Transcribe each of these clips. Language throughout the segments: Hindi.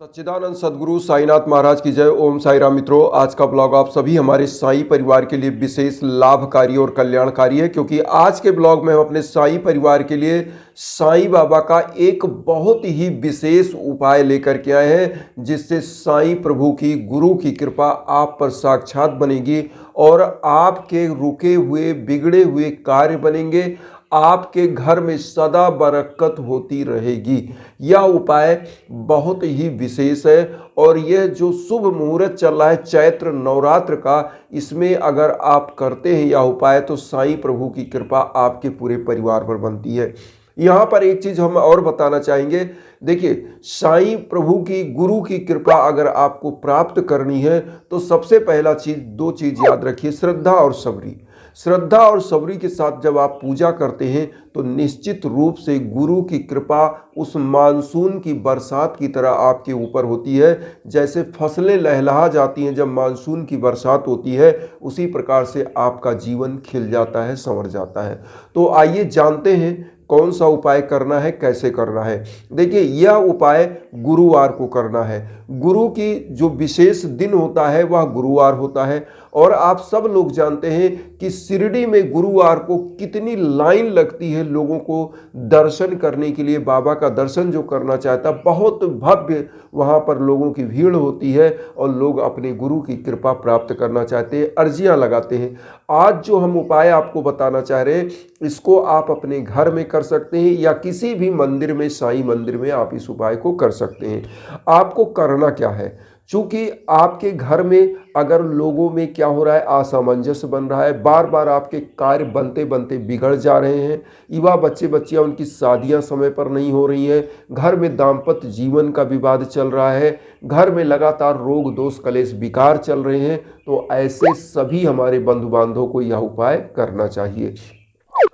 सच्चिदानंद सदगुरु साईनाथ महाराज की जय। ओम साई राम। मित्रों, आज का ब्लॉग आप सभी हमारे साई परिवार के लिए विशेष लाभकारी और कल्याणकारी है, क्योंकि आज के ब्लॉग में हम अपने साई परिवार के लिए साईं बाबा का एक बहुत ही विशेष उपाय लेकर के आए हैं, जिससे साईं प्रभु की गुरु की कृपा आप पर साक्षात बनेगी और आपके रुके हुए बिगड़े हुए कार्य बनेंगे। आपके घर में सदा बरकत होती रहेगी। यह उपाय बहुत ही विशेष है और यह जो शुभ मुहूर्त चल रहा है चैत्र नवरात्र का, इसमें अगर आप करते हैं यह उपाय तो साईं प्रभु की कृपा आपके पूरे परिवार पर बनती है। यहाँ पर एक चीज हम और बताना चाहेंगे। देखिए, साईं प्रभु की गुरु की कृपा अगर आपको प्राप्त करनी है तो सबसे पहला चीज, दो चीज याद रखिए, श्रद्धा और सबरी। श्रद्धा और सबरी के साथ जब आप पूजा करते हैं तो निश्चित रूप से गुरु की कृपा उस मानसून की बरसात की तरह आपके ऊपर होती है। जैसे फसलें लहलहा जाती हैं जब मानसून की बरसात होती है, उसी प्रकार से आपका जीवन खिल जाता है, संवर जाता है। तो आइए जानते हैं कौन सा उपाय करना है, कैसे करना है। देखिए, यह उपाय गुरुवार को करना है। गुरु की जो विशेष दिन होता है वह गुरुवार होता है और आप सब लोग जानते हैं कि शिरडी में गुरुवार को कितनी लाइन लगती है लोगों को दर्शन करने के लिए। बाबा का दर्शन जो करना चाहता है, बहुत भव्य वहाँ पर लोगों की भीड़ होती है और लोग अपने गुरु की कृपा प्राप्त करना चाहते हैं, अर्जियां लगाते हैं। आज जो हम उपाय आपको बताना चाह रहे हैं, इसको आप अपने घर में कर सकते हैं या किसी भी मंदिर में, साईं मंदिर में आप इस उपाय को कर सकते हैं। आपको करना क्या है, चूंकि आपके घर में अगर लोगों में क्या हो रहा है, असमंजस बन रहा है, बार बार आपके कार्य बनते बनते बिगड़ जा रहे हैं, युवा बच्चे बच्चियां उनकी शादियां समय पर नहीं हो रही हैं, घर में दाम्पत्य जीवन का विवाद चल रहा है, घर में लगातार रोग दोष कलेश विकार चल रहे हैं, तो ऐसे सभी हमारे बंधु बांधवों को यह उपाय करना चाहिए।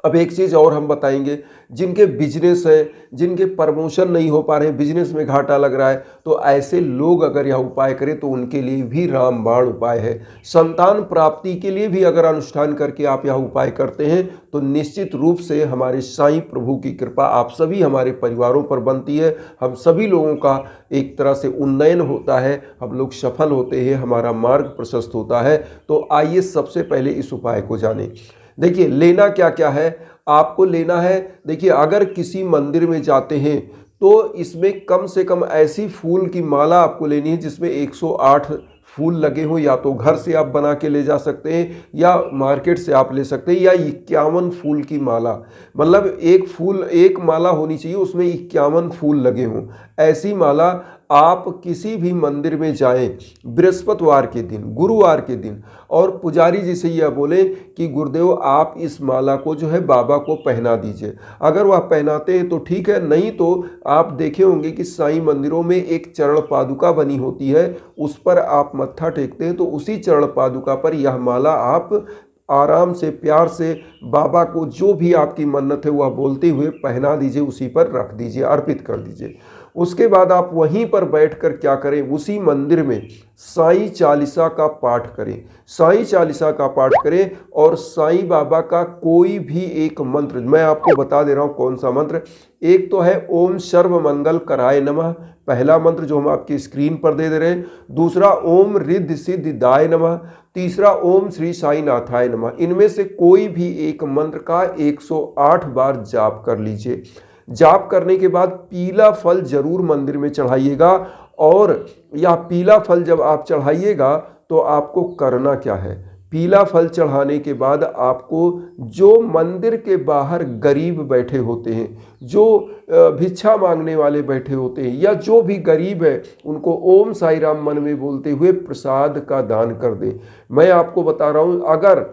अब एक चीज और हम बताएंगे, जिनके बिजनेस है, जिनके प्रमोशन नहीं हो पा रहे हैं, बिजनेस में घाटा लग रहा है, तो ऐसे लोग अगर यह उपाय करें तो उनके लिए भी रामबाण उपाय है। संतान प्राप्ति के लिए भी अगर अनुष्ठान करके आप यह उपाय करते हैं तो निश्चित रूप से हमारे साईं प्रभु की कृपा आप सभी हमारे परिवारों पर बनती है। हम सभी लोगों का एक तरह से उन्नयन होता है, हम लोग सफल होते हैं, हमारा मार्ग प्रशस्त होता है। तो आइए सबसे पहले इस उपाय को जानें। देखिए, लेना क्या क्या है, आपको लेना है। देखिए, अगर किसी मंदिर में जाते हैं तो इसमें कम से कम ऐसी फूल की माला आपको लेनी है जिसमें 108 फूल लगे हो। या तो घर से आप बना के ले जा सकते हैं या मार्केट से आप ले सकते हैं, या 51 फूल की माला, मतलब एक फूल एक माला होनी चाहिए, उसमें 51 फूल लगे हों। ऐसी माला आप किसी भी मंदिर में जाएं बृहस्पतिवार के दिन, गुरुवार के दिन, और पुजारी जी से यह बोले कि गुरुदेव आप इस माला को जो है बाबा को पहना दीजिए। अगर वह पहनाते हैं तो ठीक है, नहीं तो आप देखे होंगे कि साईं मंदिरों में एक चरण पादुका बनी होती है, उस पर आप मत्था टेकते हैं, तो उसी चरण पादुका पर यह माला आप आराम से प्यार से बाबा को जो भी आपकी मन्नत है वह बोलते हुए पहना दीजिए, उसी पर रख दीजिए, अर्पित कर दीजिए। उसके बाद आप वहीं पर बैठकर क्या करें, उसी मंदिर में साईं चालीसा का पाठ करें। साईं चालीसा का पाठ करें और साईं बाबा का कोई भी एक मंत्र, मैं आपको बता दे रहा हूं कौन सा मंत्र। एक तो है ओम सर्व मंगल कराय नमः, पहला मंत्र जो हम आपकी स्क्रीन पर दे रहे हैं। दूसरा ओम रिद्धि सिद्धिदाय नमः। तीसरा ओम श्री साई नाथाय नमः। इनमें से कोई भी एक मंत्र का 108 बार जाप कर लीजिए। जाप करने के बाद पीला फल जरूर मंदिर में चढ़ाइएगा, और यह पीला फल जब आप चढ़ाइएगा तो आपको करना क्या है, पीला फल चढ़ाने के बाद आपको जो मंदिर के बाहर गरीब बैठे होते हैं, जो भिक्षा मांगने वाले बैठे होते हैं, या जो भी गरीब है, उनको ओम साई राम मन में बोलते हुए प्रसाद का दान कर दें। मैं आपको बता रहा हूँ, अगर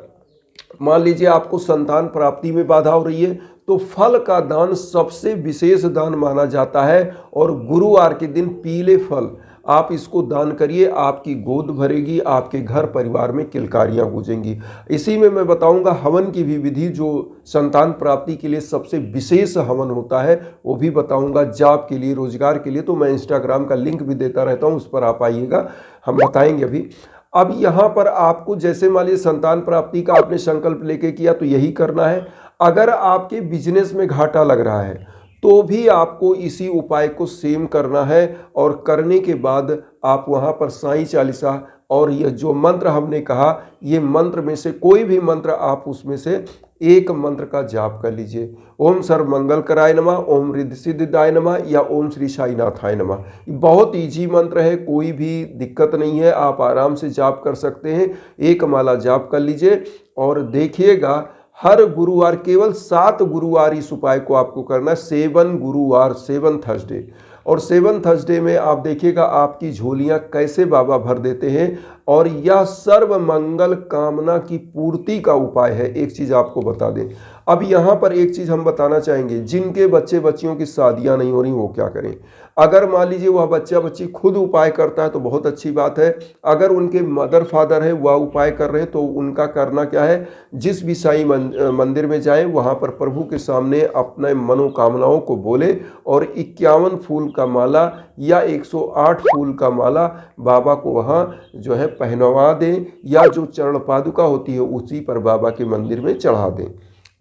मान लीजिए आपको संतान प्राप्ति में बाधा हो रही है तो फल का दान सबसे विशेष दान माना जाता है, और गुरुवार के दिन पीले फल आप इसको दान करिए, आपकी गोद भरेगी, आपके घर परिवार में किलकारियां गूंजेंगी। इसी में मैं बताऊंगा हवन की भी विधि, जो संतान प्राप्ति के लिए सबसे विशेष हवन होता है, वो भी बताऊंगा। जॉब के लिए, रोजगार के लिए तो मैं इंस्टाग्राम का लिंक भी देता रहता हूं, उस पर आप आइएगा, हम बताएंगे अभी। अब यहाँ पर आपको जैसे मान लीजिए संतान प्राप्ति का आपने संकल्प लेके किया तो यही करना है। अगर आपके बिजनेस में घाटा लग रहा है तो भी आपको इसी उपाय को सेम करना है। और करने के बाद आप वहाँ पर साईं चालीसा और यह जो मंत्र हमने कहा, ये मंत्र में से कोई भी मंत्र आप उसमें से एक मंत्र का जाप कर लीजिए। ओम सर्व मंगल कराय नमः, ओम रिद्धि सिद्धिदाय नमः या ओम श्री साईनाथाय नमः। बहुत ईजी मंत्र है, कोई भी दिक्कत नहीं है, आप आराम से जाप कर सकते हैं। एक माला जाप कर लीजिए और देखिएगा हर गुरुवार, केवल 7 गुरुवार इस उपाय को आपको करना है। 7 गुरुवार, 7 थर्सडे। और 7 थर्सडे में आप देखिएगा आपकी झोलियां कैसे बाबा भर देते हैं। और यह सर्व मंगल कामना की पूर्ति का उपाय है। एक चीज़ आपको बता दें, अब यहाँ पर एक चीज़ हम बताना चाहेंगे, जिनके बच्चे बच्चियों की शादियाँ नहीं हो रही वो क्या करें। अगर मान लीजिए वह बच्चा बच्ची खुद उपाय करता है तो बहुत अच्छी बात है। अगर उनके मदर फादर है वह उपाय कर रहे हैं तो उनका करना क्या है, जिस भी साईं मंदिर में जाएं वहाँ पर प्रभु के सामने अपने मनोकामनाओं को बोले और 51 फूल का माला या 108 फूल का माला बाबा को वहाँ जो है पहनवा दें, या जो चरण पादुका होती है उसी पर बाबा के मंदिर में चढ़ा दें।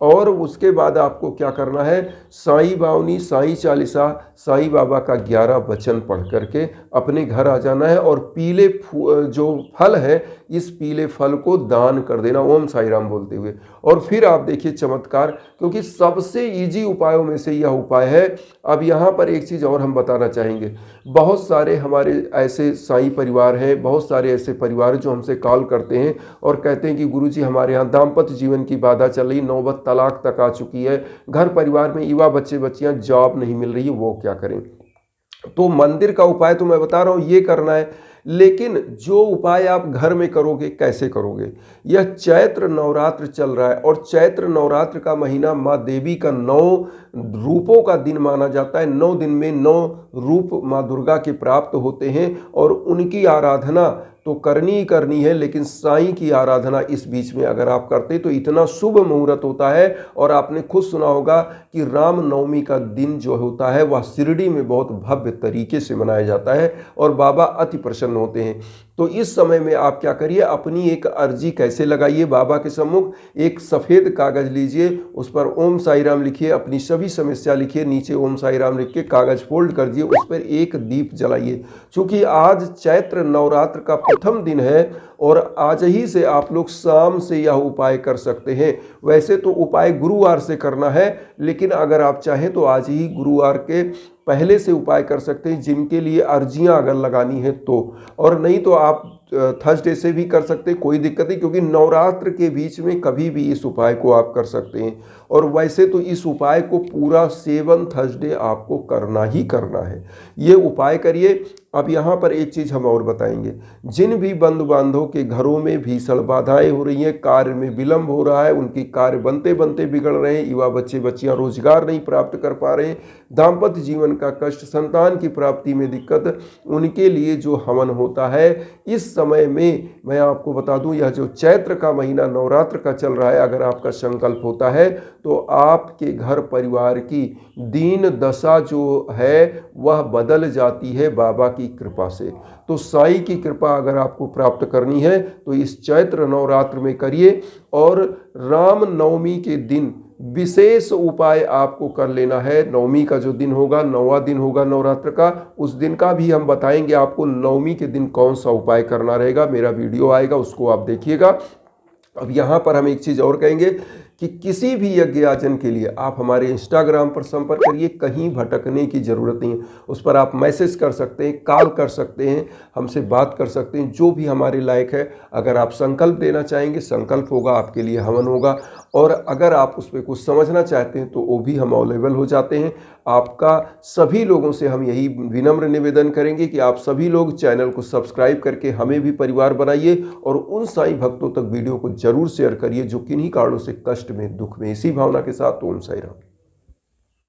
और उसके बाद आपको क्या करना है, साईं बावनी, साईं चालीसा, साईं बाबा का 11 वचन पढ़ करके अपने घर आ जाना है। और पीले जो फल है, इस पीले फल को दान कर देना ओम साई राम बोलते हुए। और फिर आप देखिए चमत्कार, क्योंकि सबसे इजी उपायों में से यह उपाय है। अब यहाँ पर एक चीज़ और हम बताना चाहेंगे, बहुत सारे हमारे ऐसे साईं परिवार हैं, बहुत सारे ऐसे परिवार जो हमसे कॉल करते हैं और कहते हैं कि गुरुजी हमारे यहाँ दाम्पत्य जीवन की बाधा चल रही, नौबत तलाक तक आ चुकी है, घर परिवार में युवा बच्चे बच्चियां जॉब नहीं मिल रही है, वो क्या करें। तो मंदिर का उपाय तो मैं बता रहा हूँ ये करना है, लेकिन जो उपाय आप घर में करोगे कैसे करोगे। यह चैत्र नवरात्र चल रहा है और चैत्र नवरात्र का महीना माँ देवी का 9 रूपों का दिन माना जाता है। 9 दिन में 9 रूप माँ दुर्गा के प्राप्त होते हैं और उनकी आराधना तो करनी ही करनी है। लेकिन साईं की आराधना इस बीच में अगर आप करते तो इतना शुभ मुहूर्त होता है। और आपने खुद सुना होगा कि राम नवमी का दिन जो होता है वह शिरडी में बहुत भव्य तरीके से मनाया जाता है और बाबा अति प्रसन्न होते हैं। तो इस समय में आप क्या करिए, अपनी एक अर्जी कैसे लगाइए बाबा के सम्मुख। एक सफ़ेद कागज़ लीजिए, उस पर ओम साई राम लिखिए, अपनी सभी समस्या लिखिए, नीचे ओम साई राम लिख के कागज़ फोल्ड कर दिए, उस पर एक दीप जलाइए। चूँकि आज चैत्र नवरात्र का प्रथम दिन है और आज ही से आप लोग शाम से यह उपाय कर सकते हैं। वैसे तो उपाय गुरुवार से करना है, लेकिन अगर आप चाहें तो आज ही गुरुवार के पहले से उपाय कर सकते हैं, जिनके लिए अर्जियां अगर लगानी है तो। और नहीं तो आप थर्सडे से भी कर सकते हैं, कोई दिक्कत नहीं, क्योंकि नवरात्र के बीच में कभी भी इस उपाय को आप कर सकते हैं। और वैसे तो इस उपाय को पूरा 7 थर्सडे आपको करना ही करना है। ये उपाय करिए। अब यहाँ पर एक चीज़ हम और बताएंगे, जिन भी बंधु बांधवों के घरों में भीषण बाधाएं हो रही हैं, कार्य में विलंब हो रहा है, उनकी कार्य बनते बनते बिगड़ रहे हैं, युवा बच्चे बच्चियां रोजगार नहीं प्राप्त कर पा रहे हैं, दाम्पत्य जीवन का कष्ट, संतान की प्राप्ति में दिक्कत, उनके लिए जो हवन होता है इस समय में मैं आपको बता दूं, यह जो चैत्र का महीना नवरात्र का चल रहा है, अगर आपका संकल्प होता है तो आपके घर परिवार की दीन दशा जो है वह बदल जाती है बाबा की कृपा से। तो साईं की कृपा अगर आपको प्राप्त करनी है तो इस चैत्र नवरात्र में करिए। और राम नवमी के दिन विशेष उपाय आपको कर लेना है। नवमी का जो दिन होगा, 9वां दिन होगा नवरात्र का, उस दिन का भी हम बताएंगे आपको नवमी के दिन कौन सा उपाय करना रहेगा। मेरा वीडियो आएगा, उसको आप देखिएगा। अब यहाँ पर हम एक चीज़ और कहेंगे कि किसी भी यज्ञ आयोजन के लिए आप हमारे इंस्टाग्राम पर संपर्क करिए, कहीं भटकने की ज़रूरत नहीं है। उस पर आप मैसेज कर सकते हैं, कॉल कर सकते हैं, हमसे बात कर सकते हैं, जो भी हमारे लायक है। अगर आप संकल्प देना चाहेंगे, संकल्प होगा, आपके लिए हवन होगा। और अगर आप उस पर कुछ समझना चाहते हैं तो वो भी हम अवेलेबल हो जाते हैं। आपका सभी लोगों से हम यही विनम्र निवेदन करेंगे कि आप सभी लोग चैनल को सब्सक्राइब करके हमें भी परिवार बनाइए और उन साईं भक्तों तक वीडियो को जरूर शेयर करिए जो किन्हीं कारणों से कष्ट में, दुख में। इसी भावना के साथ ओम साई राम।